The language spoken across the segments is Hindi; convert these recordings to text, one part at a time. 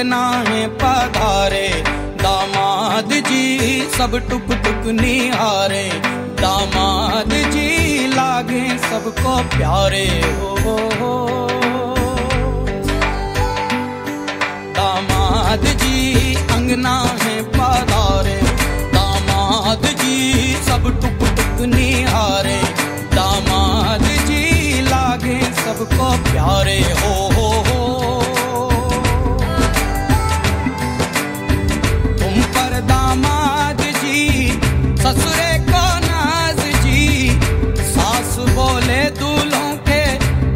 अंगना है पधारे, दामाद जी सब टुक टुक निहारे, दामाद जी लागे सबको प्यारे हो। दामाद जी अंगना है पधारे, दामाद जी सब टुक टुक निहारे, दामाद जी लागे सबको प्यारे हो। तुम पर दामाद जी ससुरे को नाज जी, सास बोले दूल्हों के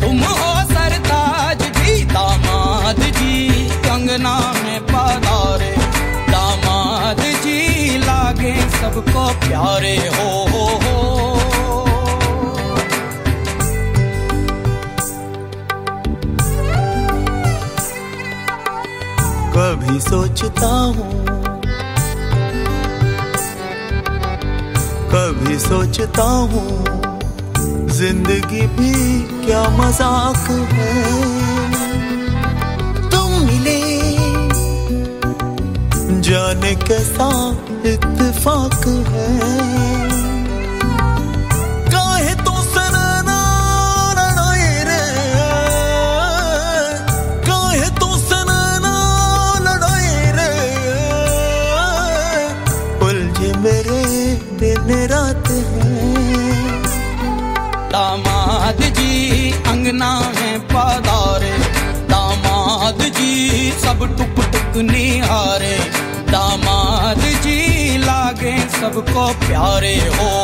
तुम हो सरताज जी, दामाद जी अंगना में पधारे, दामाद जी लागे सबको प्यारे हो। कभी सोचता हूँ, कभी सोचता हूँ, जिंदगी भी क्या मजाक है। तुम मिले जाने कैसा इत्तेफाक है। काहे तो सनना लड़ाए रे, काहे तो सनना लड़ाए रे, उलझे मेरे दिन रात है। दामाद जी अंगना है पधारे, दामाद जी सब टुक टुक निहारे, दामाद जी लागे सबको प्यारे हो।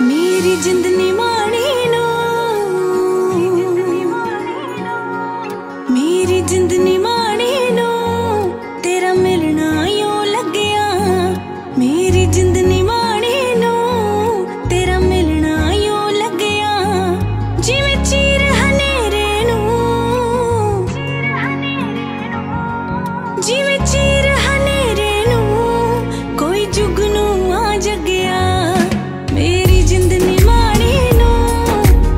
मेरी जिंदनी मानी नो, मेरी जिंदनी मानी नो, तेरा मिलना यूं लग्या। मेरी जिंदनी मानी नो, तेरा मिलना यूं लग्या। जिवें चीर हनेरे नू, जिवें चीर हनेरे नू, कोई जुगनू आ जग्या। मेरी जिंदनी मानी नो,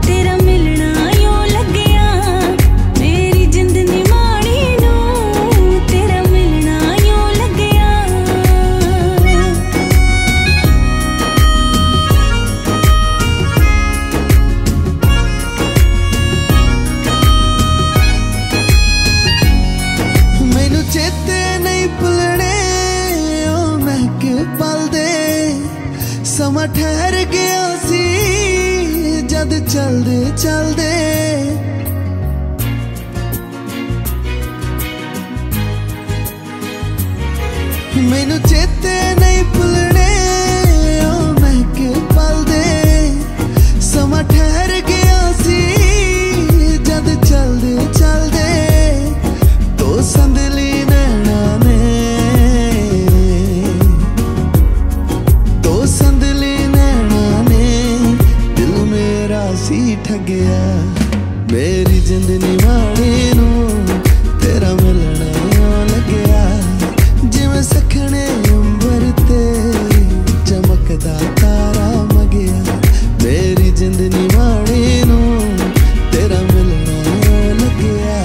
तेरा मिलना यूं लग्या। मेरी जिंदनी मानी नो, तेरा मिलना यूं लग्या। मैनू चेते नहीं भुलने ओ महके पल दे, समा ठहर गया सी जद चलदे चलदे। मैनू चेते नहीं भुलने ओ महके पल दे, समा ठहर गया सी जद चलदे चलदे। तो संदली नैना ने, तो संदली नैना ने दिल मेरा सी ठगया। मेरी जिंदनी माड़ी नू तेरा मिलना यूं लग्या। जिवें सखने अंबर ते चमकदा तारा मगया। मेरी जिंदनी माड़ी नू तेरा मिलना यूं लग्या।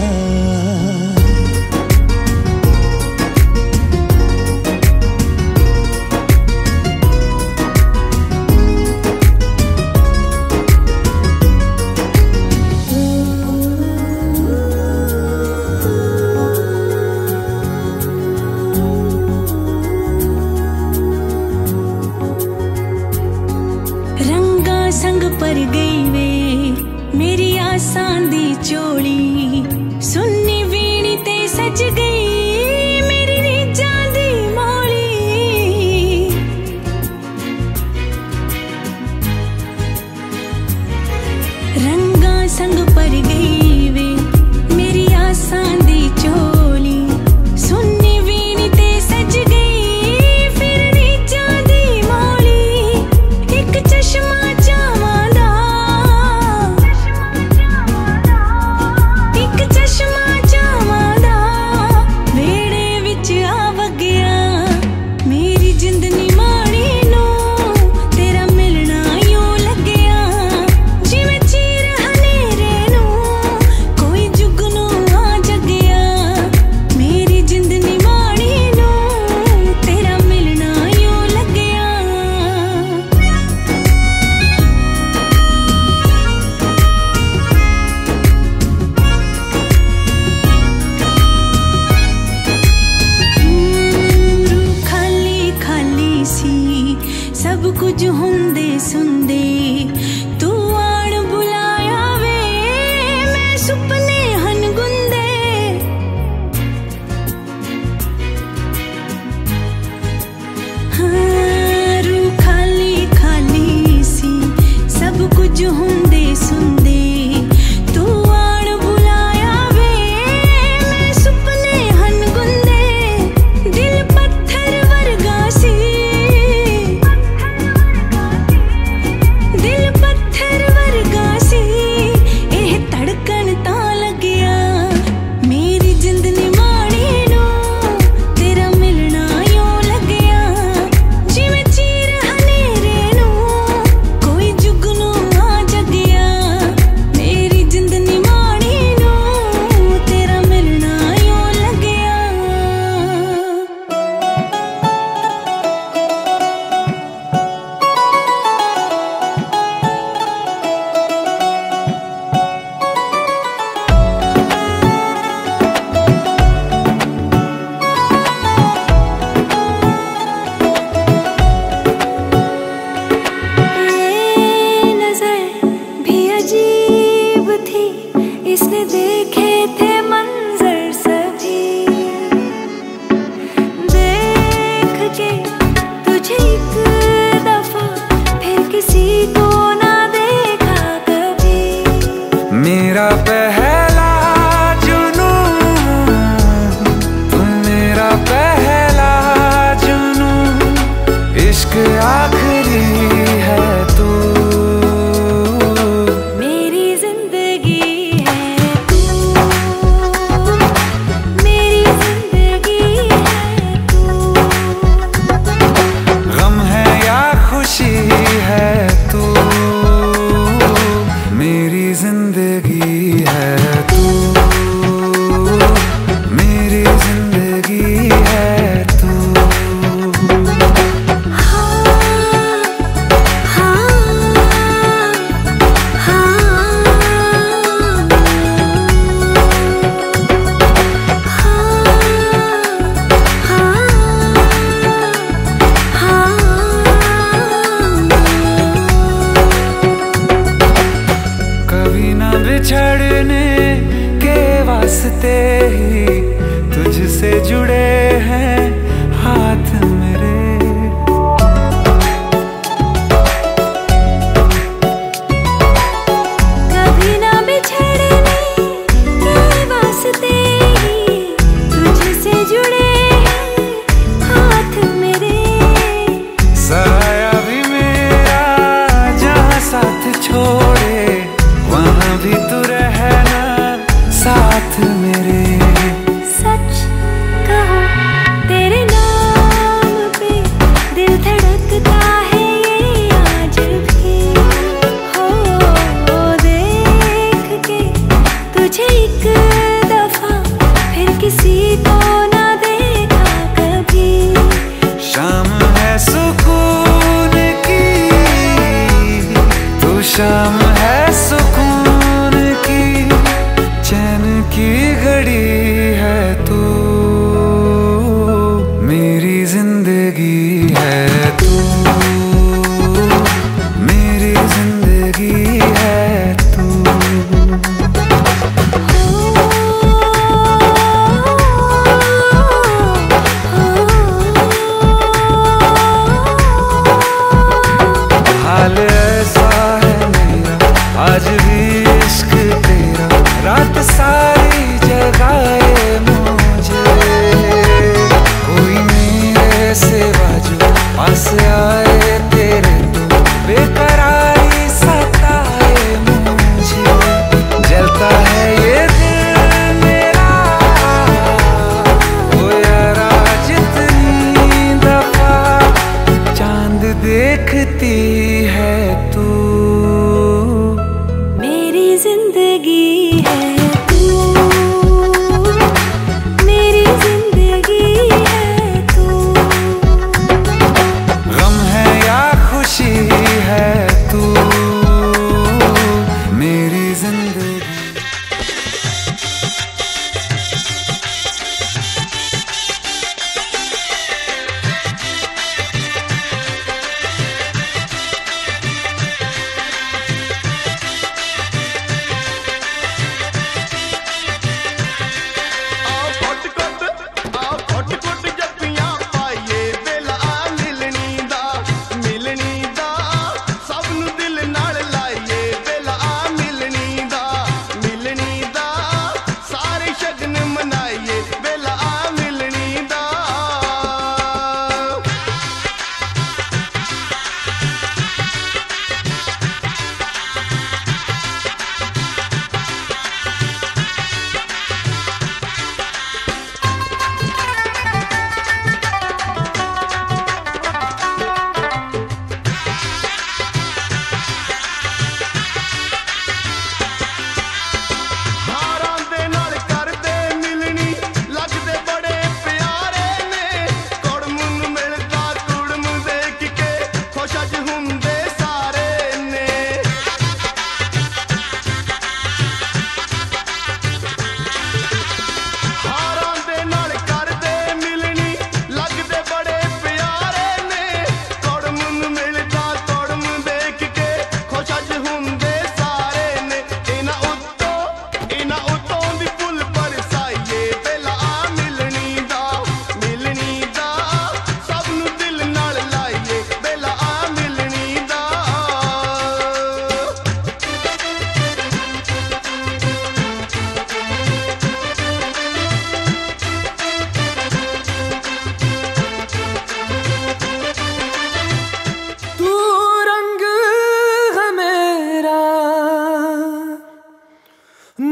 देखे थे मंजर सभी, देख के तुझे एक दफा फिर किसी को ना देखा कभी। मेरा पहला जुनून तुम, मेरा पहला जुनून, इश्क आखिरी है तू। मेरी जिंदगी है तू, मेरी जिंदगी है तू। गम है या खुशी है तू, मेरी जिंदगी है तू, मेरी जिंदगी है तू। कभी ना बिछड़ने के वास्ते ही तुझसे जुड़े हैं हाथ मेरे। कभी ना बिछड़ने के वास्ते ही तुझसे जुड़े हैं हाथ मेरे। साया भी मेरा जहाँ साथ छोड़े, वहाँ भी तू रहना साथ मेरे। सच कहो तेरे नाम पे दिल धड़कता है ये आज भी। हो देख के तुझे एक दफा फिर किसी को ना देखा कभी। शाम है सुकून की, तू शाम है सुकून की, चैन की घड़ी है तू। मेरी जिंदगी है तू, मेरी जिंदगी है तू। हो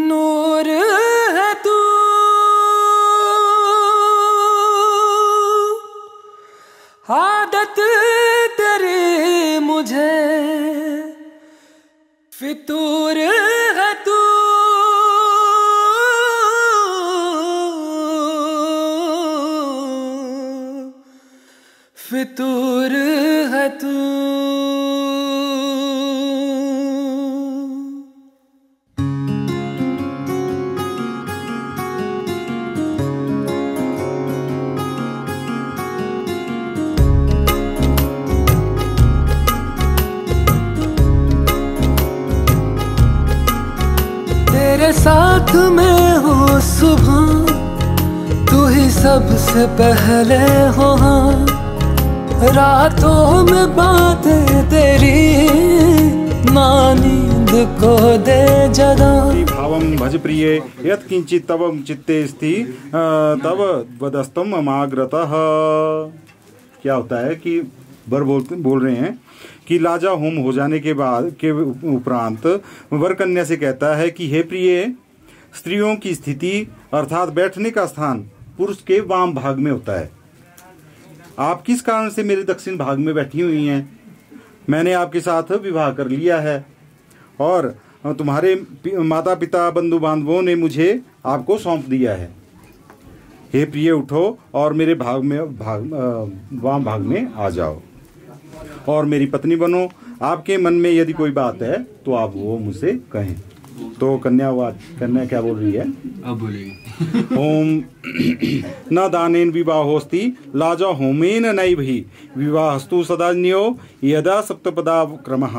नूर है तू, आदत तेरी मुझे फितूर है तू, फितूर है तू। तेरे साथ में हो सुबह, तू ही सबसे पहले हो, हाँ रातों में बातें तेरी माँ नींद को दे जगा। भावम भज प्रिय यत् किंचित तव चित्ते स्थि तव वदस्तम अमाग्रतः। क्या होता है कि वर बोल रहे हैं कि लाजा होम हो जाने के बाद के उपरांत वर कन्या से कहता है कि हे प्रिय, स्त्रियों की स्थिति अर्थात बैठने का स्थान पुरुष के वाम भाग में होता है। आप किस कारण से मेरे दक्षिण भाग में बैठी हुई हैं? मैंने आपके साथ विवाह कर लिया है और तुम्हारे माता पिता बंधु बांधवों ने मुझे आपको सौंप दिया है। हे प्रिय, उठो और मेरे वाम भाग में आ जाओ और मेरी पत्नी बनो। आपके मन में यदि कोई बात है तो आप वो मुझसे कहें। तो कन्या क्या बोल रही है? अब बोलेगी ओम न दानेन विवाहोस्ति लाजा होमेन नैवहि विवाहस्तु सदान्यो यदा सप्तपदा क्रमः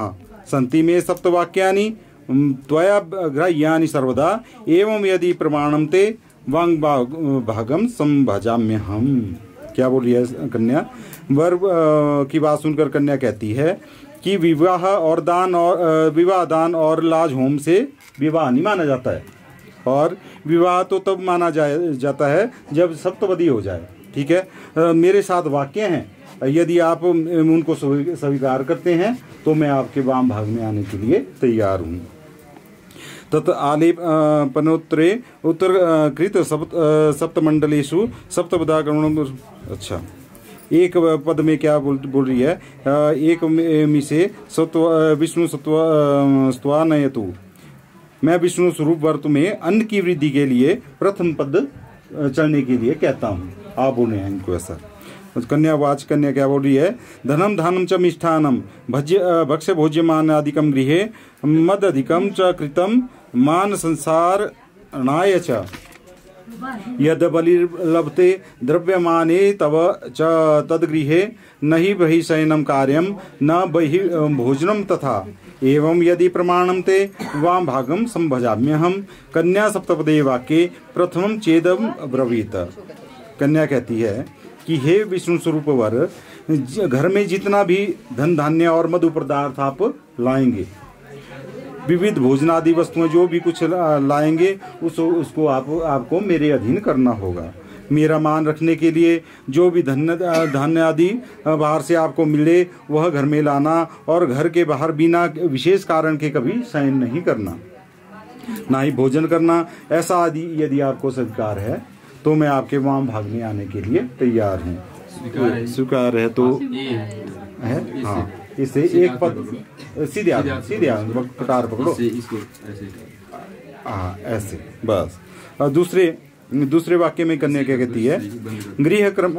सन्ति मे सप्तवाक्यानि त्वया ग्राह्यानि सर्वदा एवं यदि प्रमाणं ते वांग भागम संभजाम्यहम्। क्या बोल रही है कन्या? वर की बात सुनकर कन्या कहती है कि विवाह दान और लाज होम से विवाह नहीं माना जाता है, और विवाह तो तब माना जाता है जब सप्तपदी हो जाए। ठीक है, मेरे साथ वाक्य हैं, यदि आप उनको स्वीकार करते हैं तो मैं आपके वाम भाग में आने के लिए तैयार हूँ। तत् आलेप पनोत्तरे उत्तर कृत सप्तमंडलेषु सप्तपदा गणों। अच्छा, एक पद में क्या बोल रही है? एक में से विष्णु स्वानयतु, मैं विष्णु स्वरूप वर्त में अन्न की वृद्धि के लिए प्रथम पद चढ़ने के लिए कहता हूँ। आप बोल रहे हैं इनको ऐसा। कन्या क्या बोल रही है? धनम धानम च मिष्ठानम भक्ष्य भोज्यमान अधिकम गृहे मद अधिकम च कृतम मान संसार नाय च यद बलिर्लभते द्रव्यमाने तव च तद्गृहे न हि बहि शयनं कार्यम न बहि भोजनम तथा एवं यदि प्रमाणं ते वाम भागम संभजाम्यहम्। कन्या सप्तपदे वाक्ये प्रथमं चेदम ब्रवीत। कन्या कहती है कि हे विष्णु स्वरूप वर, घर में जितना भी धन धान्य और मधु पदार्थ आप लाएंगे, विविध भोजनादि वस्तुएं जो भी कुछ लाएंगे उसको आपको मेरे अधीन करना होगा। मेरा मान रखने के लिए जो भी धान्य आदि बाहर से आपको मिले वह घर में लाना, और घर के बाहर बिना विशेष कारण के कभी शयन नहीं करना, ना ही भोजन करना। ऐसा आदि यदि आपको स्वीकार है तो मैं आपके वाम भाग में आने के लिए तैयार हूँ। स्वीकार है तो है, हाँ। इससे एक पद सीधे कटार पकड़ो, हाँ ऐसे बस। दूसरे वाक्य में कन्या क्या कहती है? गृह क्रम।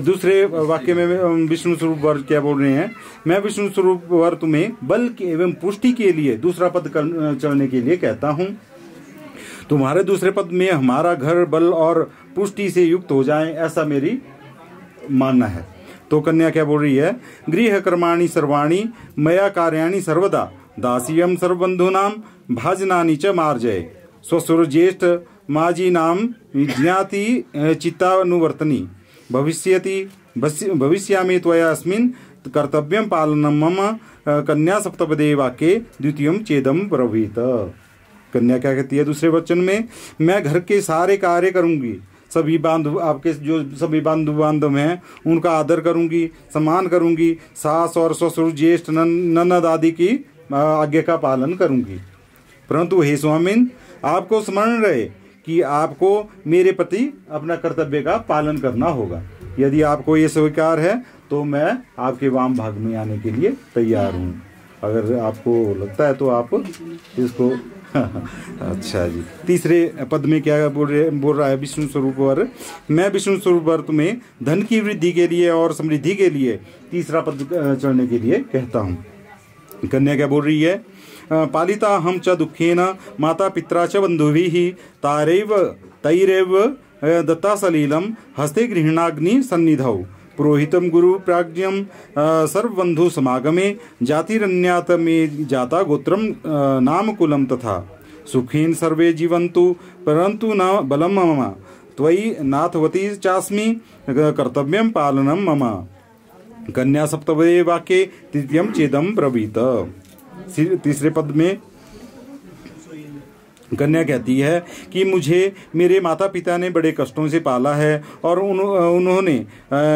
दूसरे वाक्य में विष्णु स्वरूप वर क्या बोल रहे हैं? मैं विष्णु स्वरूप वर तुम्हें बल एवं पुष्टि के लिए दूसरा पद चढ़ने के लिए कहता हूँ। तुम्हारे दूसरे पद में हमारा घर बल और पुष्टि से युक्त हो जाए, ऐसा मेरी मानना है। तो कन्या क्या बोल रही है? गृह कर्माणि सर्वाणि मया कार्याणि सर्वदा दासीयम सर्वबंधूनाम भाजनानि च मार्जय स्वसुर ज्येष्ठ माजी नाम ज्ञाति चित्तानुवर्तनी भविष्यामि त्वया अस्मिन् कर्तव्यं पालनम मम। कन्या सप्तपदे वाक्ये द्वितीयं चेदम ब्रवीत। कन्या क्या कहती है दूसरे वचन में? मैं घर के सारे कार्य करूंगी, सभी बांधव आपके जो सभी बांधव हैं उनका आदर करूंगी, सम्मान करूंगी, सास और ससुर ज्येष्ठ ननद आदि की आज्ञा का पालन करूंगी। परंतु हे स्वामिन, आपको स्मरण रहे कि आपको मेरे प्रति अपना कर्तव्य का पालन करना होगा। यदि आपको ये स्वीकार है तो मैं आपके वाम भाग में आने के लिए तैयार हूँ। अगर आपको लगता है तो आप इसको अच्छा जी। तीसरे पद में क्या बोल रहा है विष्णु स्वरूप वर, मैं विष्णु स्वरूप वर तुम्हें धन की वृद्धि के लिए और समृद्धि के लिए तीसरा पद चढ़ने के लिए कहता हूँ। कन्या क्या बोल रही है, पालिता हम च दुखेन माता पित्रा च बंधुभिः तारैव तैरेव दत्ता सलीलम हस्ते गृहणाग्नि सन्निधौ पुरोहितम गुरु प्राज्ञम सर्वबंधु समागमे जातिरन्यात में जाता गोत्रम नाम कुलम तथा सुखेन सर्वे जीवन्तु परंतु न बलम मम त्वयि नाथवती चास्मि कर्तव्यम पालनम मम। कन्या सप्तमे वाक्ये तृतीयम चेदम ब्रवीत। तीसरे पद में कन्या कहती है कि मुझे मेरे माता पिता ने बड़े कष्टों से पाला है और उन्होंने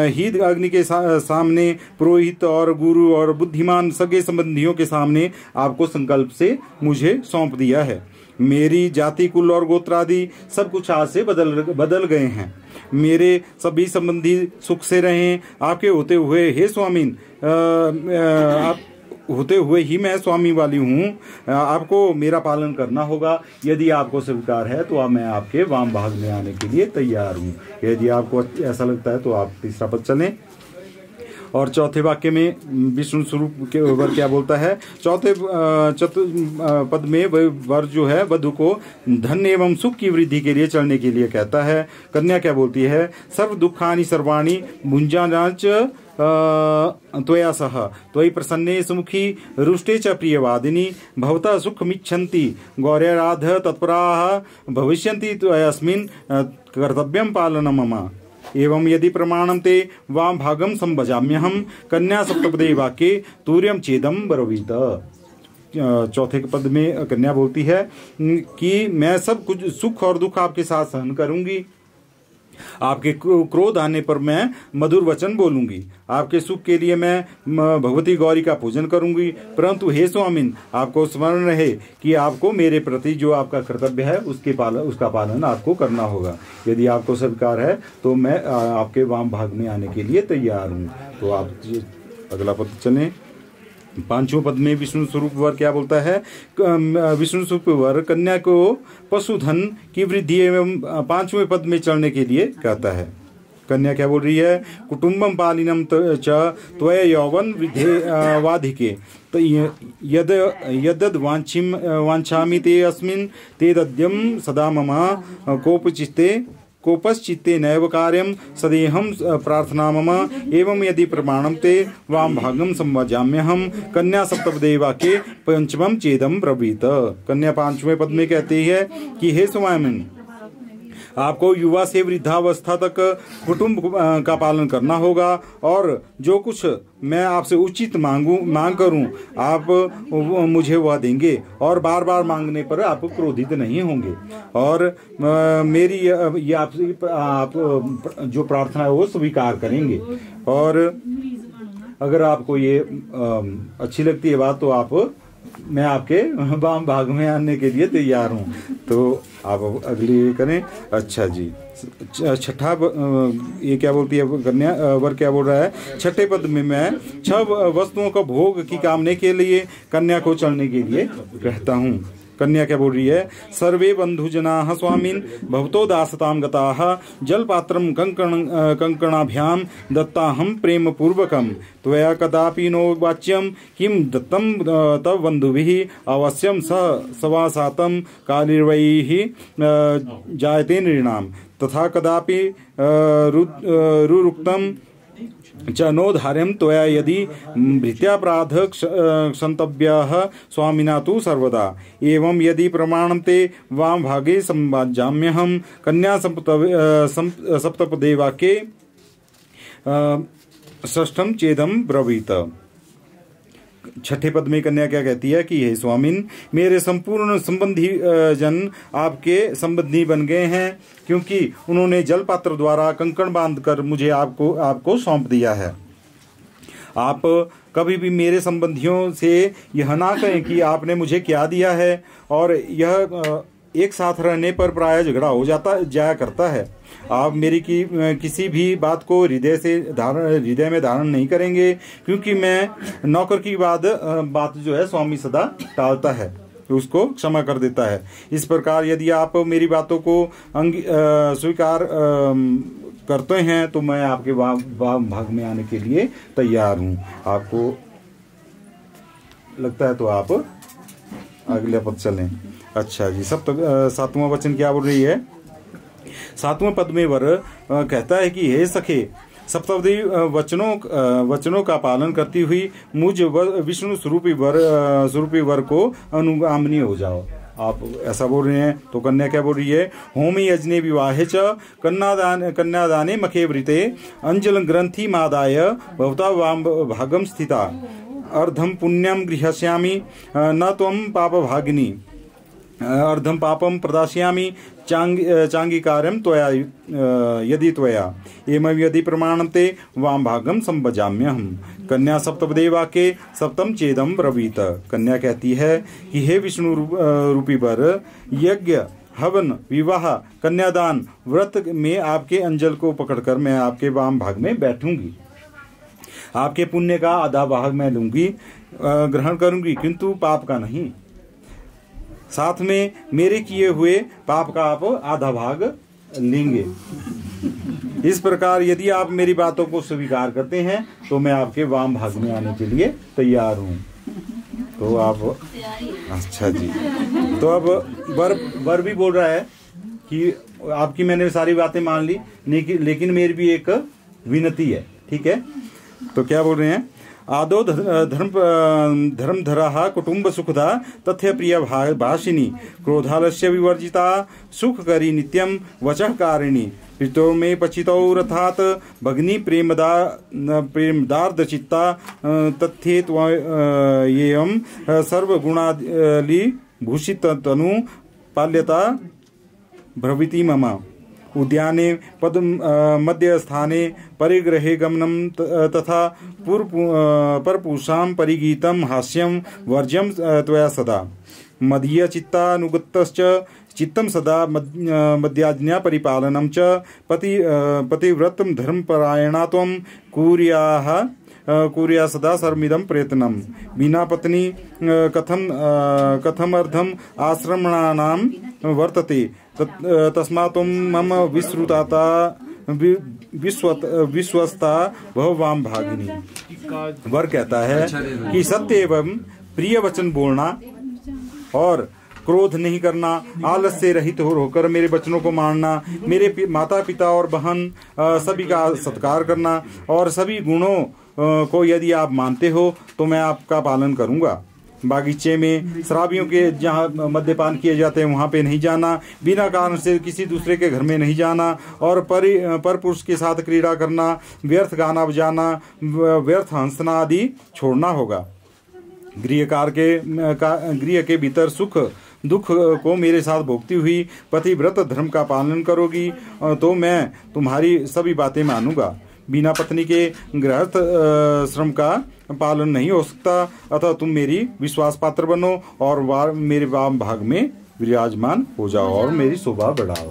ही अग्नि के सामने पुरोहित और गुरु और बुद्धिमान सगे संबंधियों के सामने आपको संकल्प से मुझे सौंप दिया है। मेरी जाति कुल और गोत्र आदि सब कुछ आज से बदल गए हैं। मेरे सभी संबंधी सुख से रहें। आपके होते हुए हे स्वामीन, आप होते हुए ही मैं स्वामी वाली हूँ। आपको मेरा पालन करना होगा। यदि आपको स्वीकार है तो मैं आपके वाम भाग में आने के लिए तैयार हूँ। यदि आपको ऐसा लगता है तो आप तीसरा पद चलें। और चौथे वाक्य में विष्णु स्वरूप के वर क्या बोलता है, चौथे पद में वर जो है वधु को धन एवं सुख की वृद्धि के लिए चलने के लिए कहता है। कन्या क्या बोलती है, सर्व दुखानि सर्वाणि भुंजानाच त्वया सह त्वयि प्रसन्ने सुमुखी रुष्टे च प्रियवादिनी भवता सुखमिच्छन्ति गौर्यराध तत्पराः भविष्यन्ति त्वयस्मिन् कर्तव्यं पालनं मम। एवं यदि प्रमाणं ते वाम भागम संभजाम्यहम। कन्या सप्तपदे वाक्ये तूर्यम चेदम ब्रवीत। चौथे पद में कन्या बोलती है कि मैं सब कुछ सुख और दुख आपके साथ सहन करूंगी। आपके क्रोध आने पर मैं मधुर वचन बोलूंगी। आपके सुख के लिए मैं भगवती गौरी का पूजन करूंगी। परंतु हे स्वामिन, आपको स्मरण रहे कि आपको मेरे प्रति जो आपका कर्तव्य है उसका पालन आपको करना होगा। यदि आपको स्वीकार है तो मैं आपके वाम भाग में आने के लिए तैयार हूँ। तो आप अगला पद चलें। पांचवें पद में विष्णु स्वरूप वर क्या बोलता है, विष्णु स्वरूप वर कन्या को पशुधन की वृद्धि एवं पांचवें पद में चढ़ने के लिए कहता है। कन्या क्या बोल रही है, कुटुंबम पालिनम च त्वया यौवन वृद्धे वाधिके तो यदद वांछामि ते अस्मिन् ते दद्यम सदा मम कोपश्चित्ते नैव कार्यम सदेहम प्रार्थना मम। एवं यदि प्रमाणम ते वाम भागम संभजाम्यहम। कन्या सप्तपदे वाक्ये पंचमम चेदम ब्रवीत। कन्या पांचवें पद में कहती है कि हे स्वामिन, आपको युवा से वृद्धावस्था तक कुटुंब का पालन करना होगा और जो कुछ मैं आपसे उचित मांग करूं आप मुझे वह देंगे और बार बार मांगने पर आप क्रोधित नहीं होंगे और मेरी ये आप जो प्रार्थना है वो स्वीकार करेंगे। और अगर आपको ये अच्छी लगती है बात तो मैं आपके वाम भाग में आने के लिए तैयार हूँ। तो आप अगली करें। अच्छा जी, छठा ये क्या बोलती है कन्या वर क्या बोल रहा है, छठे पद में मैं 6 वस्तुओं का भोग की कामने के लिए कन्या को चलने के लिए कहता हूँ। कन्या क्या बोल रही है, सर्वे बंधुजनाः स्वामिन् भवतो दासतां गताः जलपात्रं कंकणाभ्यां दत्ताहं प्रेम पूर्वकं त्वया कदापि नो वाच्यं किं दत्तं तव बन्धुभिः अवश्यं सवासातं कालिर्वैः जायते नृणां तथा कदापि रुरुक्तं च नोधार्यं त्वया यदि भृत्यापराध क्षन्तव्यः स्वामिना तु सर्वदा। एवं यदि प्रमाणं ते वाम भागे संभाजाम्यहं। कन्या सप्तपदे वाक्ये षष्ठम चेदम ब्रवीत। छठे पद में कन्या क्या कहती है कि हे स्वामिन, मेरे संपूर्ण संबंधी जन आपके संबंधी बन गए हैं क्योंकि उन्होंने जलपात्र द्वारा कंकण बांधकर मुझे आपको सौंप दिया है। आप कभी भी मेरे संबंधियों से यह ना कहें कि आपने मुझे क्या दिया है, और यह एक साथ रहने पर प्राय झगड़ा हो जाया करता है। आप मेरी किसी भी बात को हृदय में धारण नहीं करेंगे, क्योंकि मैं नौकर की बात जो है स्वामी सदा टालता है, उसको क्षमा कर देता है। इस प्रकार यदि आप मेरी बातों को स्वीकार करते हैं तो मैं आपके भाग में आने के लिए तैयार हूँ। आपको लगता है तो आप अगले पद चलें। अच्छा जी, सातवां वचन क्या बोल रही है? सातवें पद में वर कहता है कि हे सखे, सप्तपदी वचनों का पालन करती हुई मुझ विष्णु स्वरूपी वर को अनुगामिनी हो जाओ। आप ऐसा बोल रहे हैं तो कन्या क्या बोल रही है? होमी यजने विवाहे च कन्यादाने मखे वृते अंजल ग्रंथि मादाय भवता वाम भागम स्थिता अर्धम पुण्यम गृह्स्यामि न त्वं पाप भागिनी अर्धम पापम प्रदास्यामि चांगीकारम त्वया यदि त्वया एवं यदि प्रमाणते वाम भागम संभजाम्यहम्। कन्या सप्तपदे वाक्ये सप्तम चेदम ब्रवीत। कन्या कहती है कि हे विष्णु रूपी वर, यज्ञ, हवन, विवाह, कन्यादान, व्रत में आपके अंजल को पकड़कर मैं आपके वाम भाग में बैठूंगी। आपके पुण्य का आधा भाग मैं लूंगी, ग्रहण करूंगी, किंतु पाप का नहीं। साथ में मेरे किए हुए पाप का आप आधा भाग लेंगे। इस प्रकार यदि आप मेरी बातों को स्वीकार करते हैं तो मैं आपके वाम भाग में आने के लिए तैयार हूँ। तो आप अच्छा जी, तो अब वर भी बोल रहा है कि आपकी मैंने सारी बातें मान ली, लेकिन मेरी भी एक विनती है। ठीक है, तो क्या बोल रहे हैं? आदो धर्मधरा कुटुंब सुखदा तथ्य प्रिय भाषिनी क्रोधालस्य विवर्जिता सुखकरी नित्यम वचः कारिणी पितो में पचितौ रथात भगनी प्रेमदार्द चित्ता तथ्ये त्वयेयं सर्वगुणाली भूषित तनु पाल्यता भ्रविति मम उद्याने पद मध्य स्थाने परिग्रहे गमनम तथा परपुषां परिगीतम हास्यम वर्ज्यम त्वया सदा मदीय चित्तानुगतश्च चित्तम सदा मद्याज्ञा परिपालनम च पतिव्रतं धर्मपरायणा त्वं कुर्या सदा सर्वमिदं प्रयत्नम बिना पत्नी कथमर्धम आश्रमणानां वर्तते तस्मात् मम विश्रुताता विश्वस्ता भव वाम भागिनी। वर कहता है कि सत्य एवं प्रिय वचन बोलना और क्रोध नहीं करना, आलस से रहित होकर मेरे वचनों को मानना, मेरे माता पिता और बहन सभी का सत्कार करना और सभी गुणों को यदि आप मानते हो तो मैं आपका पालन करूंगा। बागीचे में शराबियों के जहाँ मद्यपान किए जाते हैं वहाँ पे नहीं जाना, बिना कारण से किसी दूसरे के घर में नहीं जाना और पर पुरुष के साथ क्रीड़ा करना, व्यर्थ गाना बजाना, व्यर्थ हंसना आदि छोड़ना होगा। गृह के भीतर सुख दुख को मेरे साथ भोगती हुई पतिव्रत धर्म का पालन करोगी तो मैं तुम्हारी सभी बातें मानूंगा। बिना पत्नी के गृहस्थ श्रम का पालन नहीं हो सकता, अतः तुम मेरी विश्वास पात्र बनो और मेरे वाम भाग में विराजमान हो जाओ और मेरी शोभा बढ़ाओ।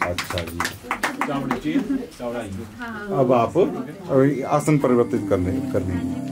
अच्छा जी, अब आप आसन परिवर्तित कर लेंगे।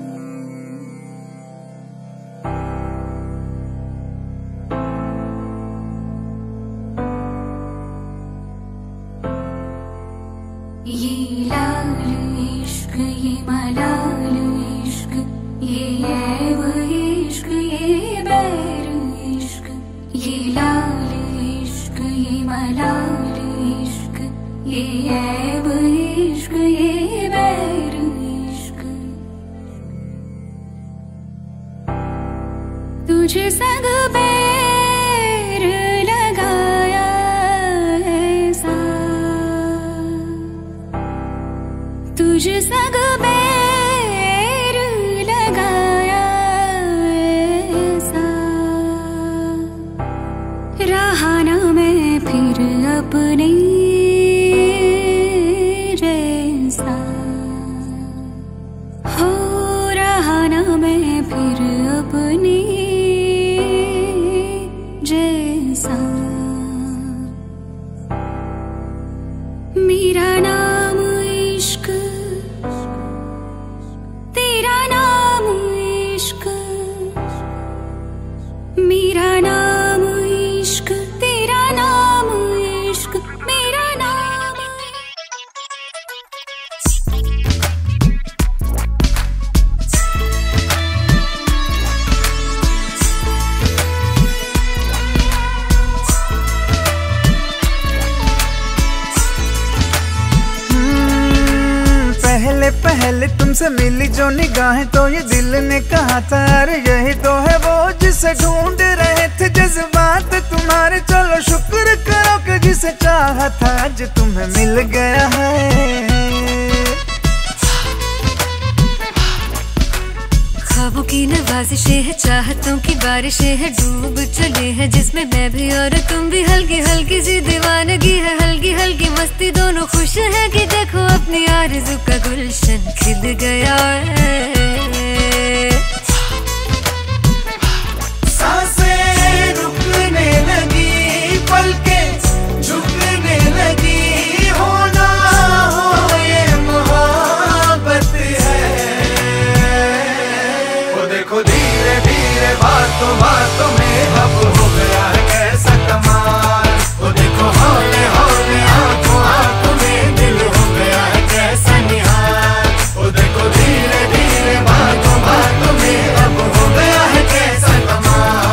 तुझे संग पैर लगाया ऐसा, तुझे संग पैर लगाया ऐसा, रहा ना मैं फिर अपने जैसा, हो रहा मेरा नाम इश्क, तेरा नाम इश्क, मेरा नाम इश्क, तेरा नाम इश्क, मेरा नाम। पहले पहले तुमसे मिली जो निगाहें तो ये दिल ने कहा था अरे यही तो है वो जिसे ढूंढ रहे थे जज्बात तुम्हारे। चलो शुक्र करो कि जिसे चाहा था आज तुम्हें मिल गया है। ख्वाबों की नवाजिशें है, चाहतों की बारिशें है, डूब चले हैं जिसमें मैं भी और तुम भी। हल्की हल्की सी दीवानगी है, हल्की हल्की मस्ती, दोनों खुश है कि देखो अपनी आरज़ू का गुलशन खिल गया है। सांसें रुकने लगी, पलकें झुकने लगी, होना हो ये मोहब्बत है। वो देखो धीरे धीरे बातों बातों में अब हो गया है कैसा कमाल। वो देखो हौले हौले आंखों आंखों में दिल हो गया है कैसा निहाल। वो देखो धीरे धीरे बातों बातों में अब हो गया है कैसा कमाल।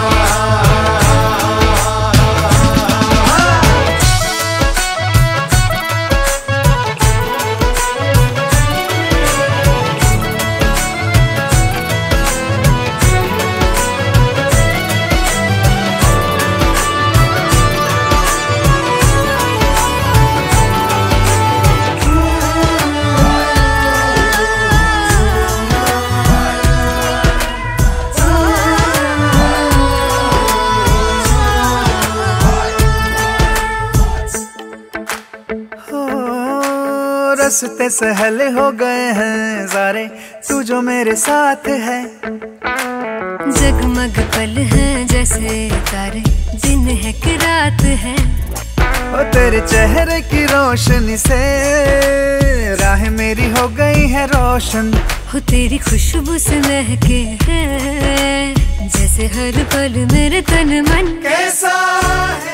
रास्ते सहले हो गए हैं सारे तू जो मेरे साथ है। जगमग पल हैं जैसे तारे, दिन है कि रात है। और तेरे चेहरे की रोशनी से राह मेरी हो गई है रोशन। हो तेरी खुशबू से महके हैं जैसे हर पल मेरे तन मन कैसा है।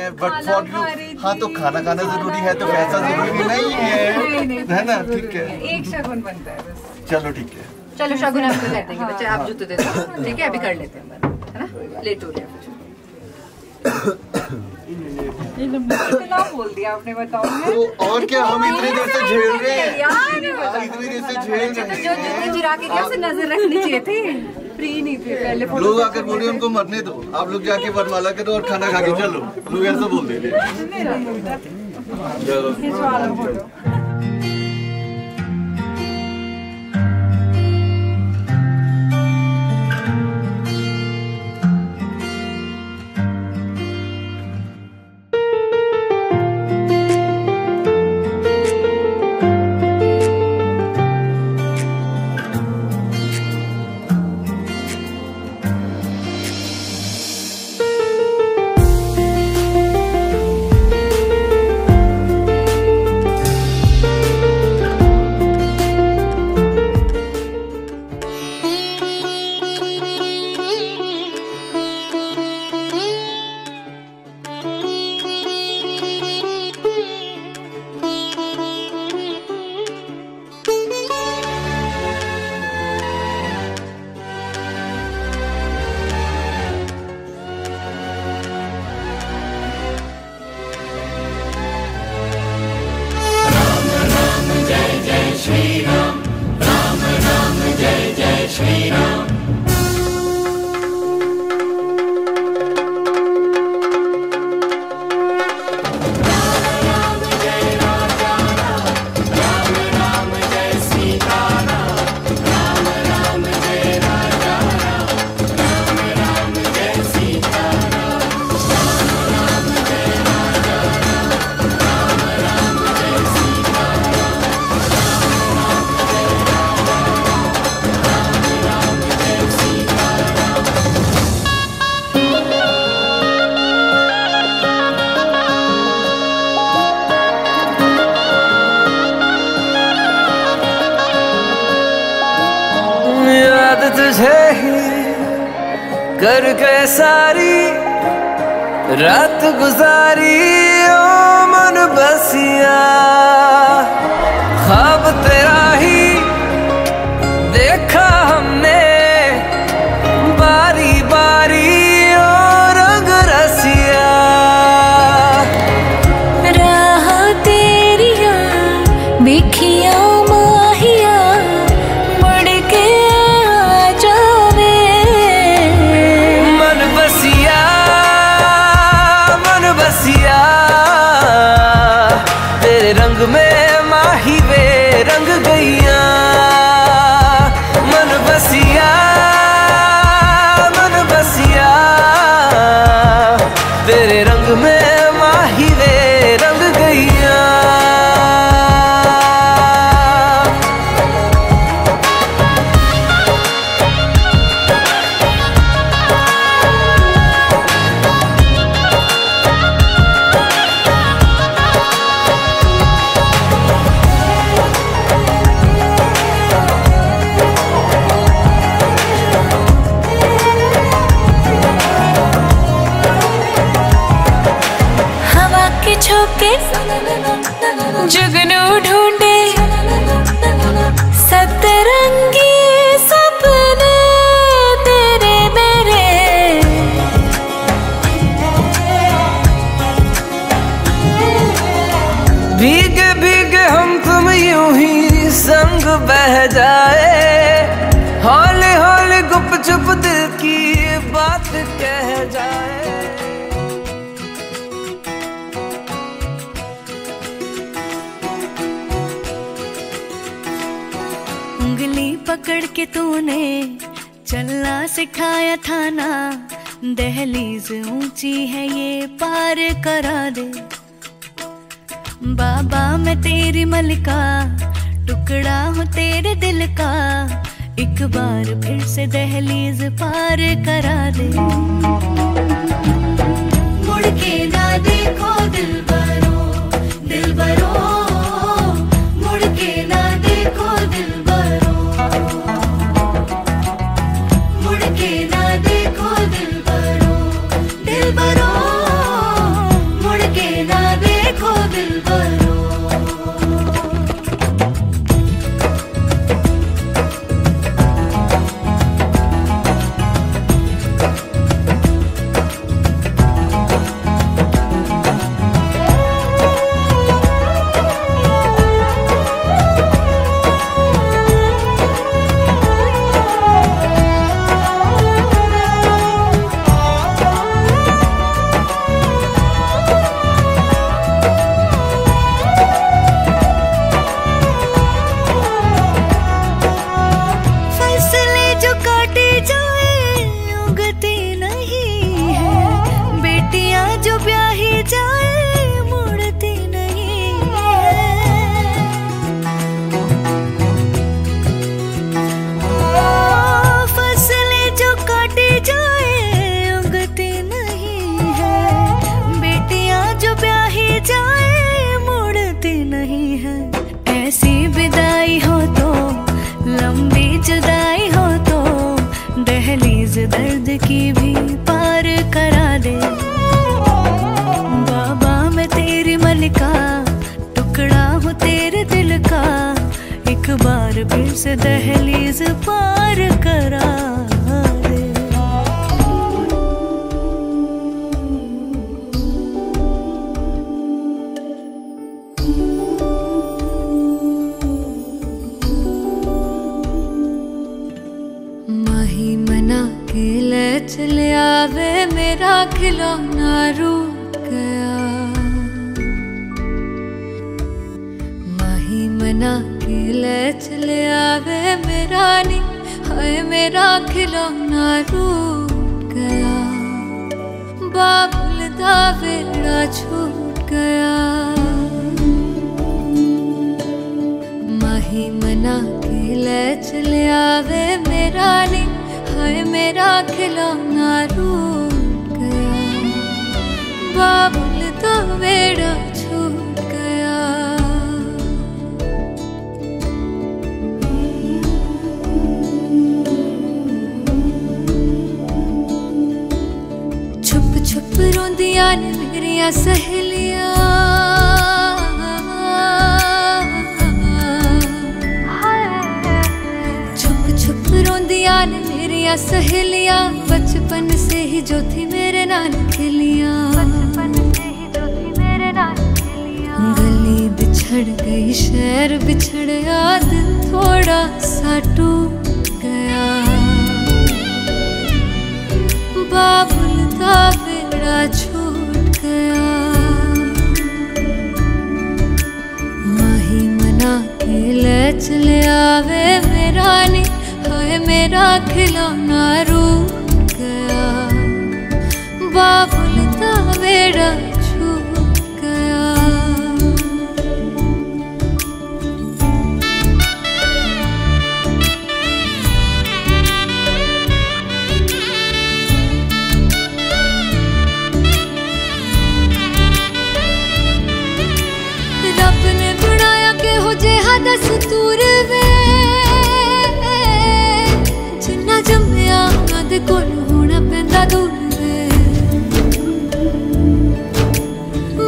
है, बट फॉर यू हाँ तो खाना खाना जरूरी है तो पैसा जरूरी नहीं है ना? ठीक है, एक शगुन बनता है बस। चलो ठीक है, चलो शगुन आपको कर देंगे बच्चे, आप जूते दे दो, ठीक है? अभी कर लेते हैं, है ना? लेट हो गया कितना बोल दिया आपने, बताओ। तो और क्या, हम इतनी देर से झेल रहे हैं, इतनी देर से झेल रहे जो जूते चुरा के क्या, उसे नजर रखनी चाहिए थी, फ्री नहीं थे पहले। लोग आकर बोले उनको मरने दो, आप लोग जाके वरमाला करो और खाना खा के चलो, लोग ऐसा बोल देते हैं। चलो तुझे ही करके सारी रात गुजारी ओ मन बसिया, ख्वाब तेरा ही देखा हमने बारी बारी ओ रंग रसिया। राह तेरिया बिखिया माहिया मुड़ के आ जावे, मन बसिया तेरे रंग में माही वे रंग गईया। मन बसिया तेरे रंग में माही वे रंग गईया। झोंके जुगनू ढूंढे सतरंगी सपने तेरे मेरे, भीगे भीगे हम तुम यूं ही संग बह जाए, हौले हौले गुप चुप दिल की बात कह जाए। उंगली पकड़ के तूने चलना सिखाया था ना, दहलीज ऊंची है ये पार करा दे। बाबा मैं तेरी मलिका, टुकड़ा हूँ तेरे दिल का, एक बार फिर से दहलीज पार करा दे। मुड़ के ना देखो दिलबरो दिलबरो, मुड़ के ना देखो दिलबरो, मुड़ के ना देखो दिलबरो दिलबरो, बार फिर से दहलीज पार करा दे। माही मना के ले चले आवे मेरा खिलौना रूठ गया। माही मना के ले चले आवे मेरा नी, हाय मेरा खिलौना रूठ गया। बाबुल दा वेड़ा छूट गया। माही मना के ले चले आवे मेरा नी, हाय मेरा खिलौना रूठ गया। बाबुल दा वेड़ा छूट गया। छुप छुप रोंदियां ने मेरिया सहेलियां, छुप छुप रोंदियां ने मेरिया सहेलियां। बचपन से ही जो थी मेरे नाल खेलियां, गली बिछड़ गई शहर बिछड़ गया, दिल थोड़ा सा टूट गया। बाबुल दा वेड़ा छूट गया। माही मना के ले चले आवे मेरा नी, हाय मेरा खिलौना रूठ गया। बाबुल दा वेड़ा छूट गया। रब ने बनाया के हो जेहा दस्तूर वे, जिन्ना जम्मिया उन्हां दे कोल होना पैंदा दूर वे।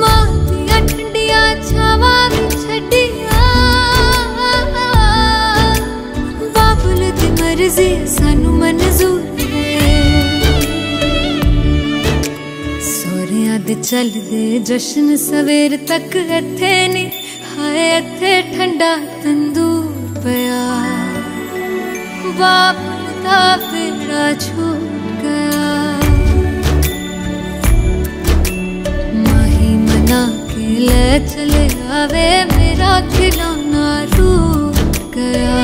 मां दियां ठंडियां छावां भी छड्डियां, बाबुल दी मर्जी सानू मंजूर वे। सोहरियां दे चलदे जश्न सवेर तक इत्थे नी, हाय इत्थे ठंडा तंदूर पिया। बाबुल दा वेड़ा छूट गया। माही मना के ले चले आवे मेरा खिलौना रूठ गया।